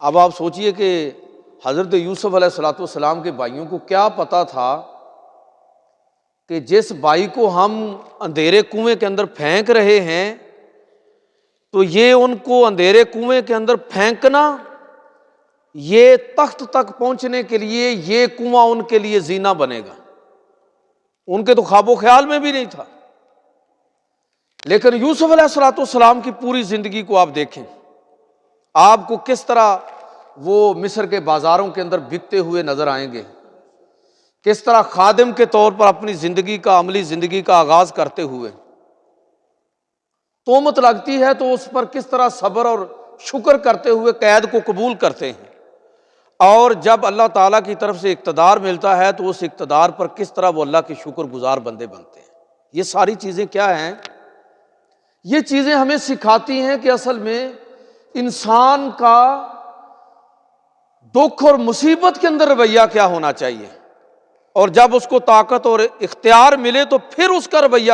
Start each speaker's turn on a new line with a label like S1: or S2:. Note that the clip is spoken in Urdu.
S1: اب آپ سوچئے کہ حضرت یوسف علیہ السلام کے بھائیوں کو کیا پتا تھا کہ جس بھائی کو ہم اندھیرے کنویں کے اندر پھینک رہے ہیں تو یہ ان کو اندھیرے کنویں کے اندر پھینکنا، یہ تخت تک پہنچنے کے لیے یہ کنواں ان کے لیے زینہ بنے گا، ان کے تو خواب و خیال میں بھی نہیں تھا۔ لیکن یوسف علیہ السلام کی پوری زندگی کو آپ دیکھیں، آپ کو کس طرح وہ مصر کے بازاروں کے اندر بکتے ہوئے نظر آئیں گے، کس طرح خادم کے طور پر اپنی زندگی کا، عملی زندگی کا آغاز کرتے ہوئے تہمت لگتی ہے تو اس پر کس طرح صبر اور شکر کرتے ہوئے قید کو قبول کرتے ہیں، اور جب اللہ تعالیٰ کی طرف سے اقتدار ملتا ہے تو اس اقتدار پر کس طرح وہ اللہ کے شکر گزار بندے بنتے ہیں۔ یہ ساری چیزیں کیا ہیں؟ یہ چیزیں ہمیں سکھاتی ہیں کہ اصل میں انسان کا دکھ اور مصیبت کے اندر رویہ کیا ہونا چاہیے، اور جب اس کو طاقت اور اختیار ملے تو پھر اس کا رویہ